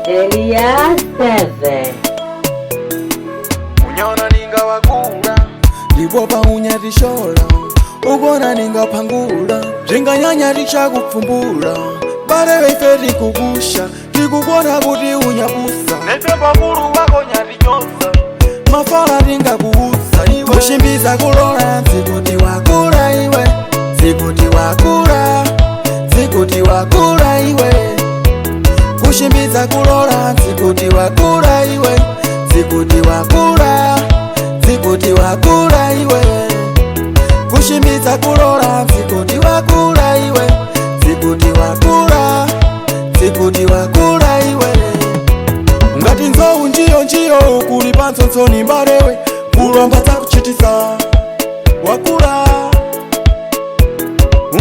Elias Teve Unyona ninga wakula Libopa unyatishola Ugona ninga pangula Ringa nyanya richa kupfumbula Barewe iferi kugusha Kikugona buti unyabusa Nete bakuru wako nyatinyosa Mafala ringa kuhusa Kushimbiza kulora Sikuti wakura iwe Sikuti wakura Sikuti wakura iwe Kushimbiza kulora Sikuti wakura iwe Sikuti wakura Sikuti wakura iwe Kushimbiza kulora Sikuti wakura iwe Sikuti wakura Sikuti wakura iwe Ngati nzowu njiyo Kuli pansonsoni mbarewe Kulomba takuchitisa Wakura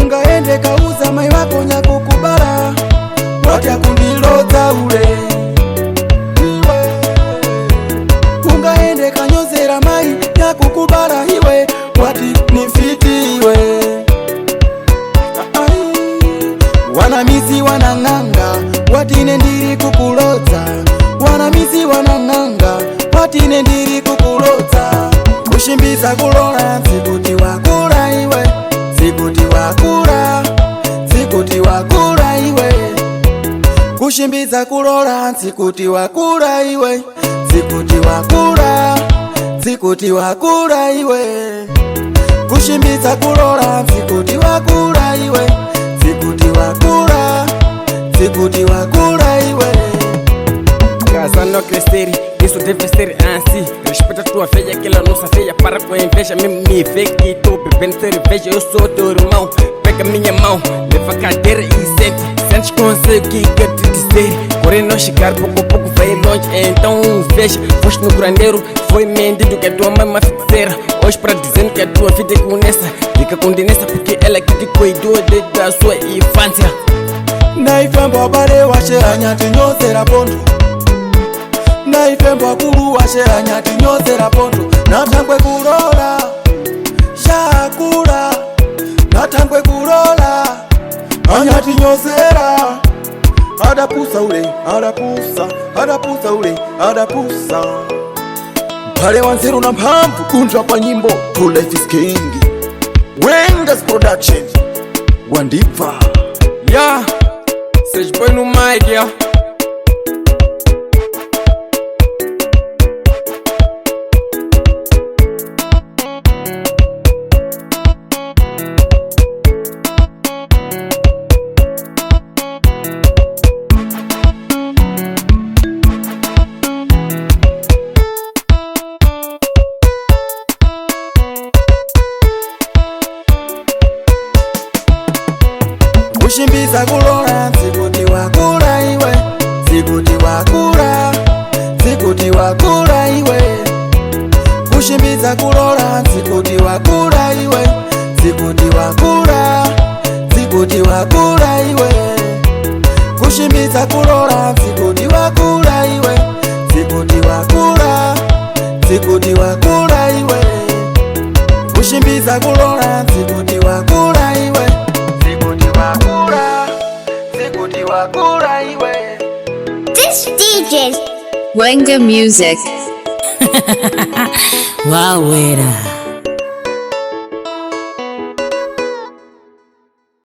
Ungaende kauza mai wako nyakukubara Watya kundiloza ule Iwe Ungaende kanyozera mai nyakukubara iwe Wati nifiti iwe Wanamizi wananganga Watine ndiri kukuloza Wanamizi wananganga Watine ndiri kukuloza Kushimbiza kulora Sikuti wakura iwe Sikuti wakura Sikuti wakura iwe Kushimbiza kulora Sikuti wakura iwe Sikuti wakura Sikuti wakura iwe Kushimbiza kulora Sikuti wakura iwe Sikuti wakura Sikuti wakura iwe Casar no Cresceu, isso deve ser assim. Respeita tua feia, que ela não se feia para com inveja. Me vê que tô bebendo cerveja, eu sou teu irmão. Pega minha mão, leva a cadeira e sente. Sentes conselho que quero te dizer. Porém não chegar, pouco a pouco vai longe. Então veja, foste no grandeiro. Foi mendigo que a tua mãe é feiticeira. Hoje para dizendo que a tua vida é com nessa. Fica com Denessa porque ela que te cuidou desde a sua infância. Naifembo bare washera nyati nyozera ponto Naifembo kuru washera nyati nyozera ponto Natangwe kurola Shakura Natangwe kurola Anyati nyozera Adapusa ule Adapusa Adapusa ule Adapusa Pale wanziru na mpamvu Kunja kwa nyimbo To life is king Wengas production Wandiva Yeah, Seis boy no mic, yeah. Kushimbiza kulora Sikuti wakura iwe Sikuti wakura Sikuti wakura iwe Kushimbiza kulora Sikuti wakura iwe Sikuti wakura Sikuti wakura iwe Kushimbiza kulora Sikuti wakura iwe Sikuti wakura Sikuti wakura iwe Kushimbiza kulora Sikuti wakura iwe Wakura iwe. This DJ's Wenga Music. Wawera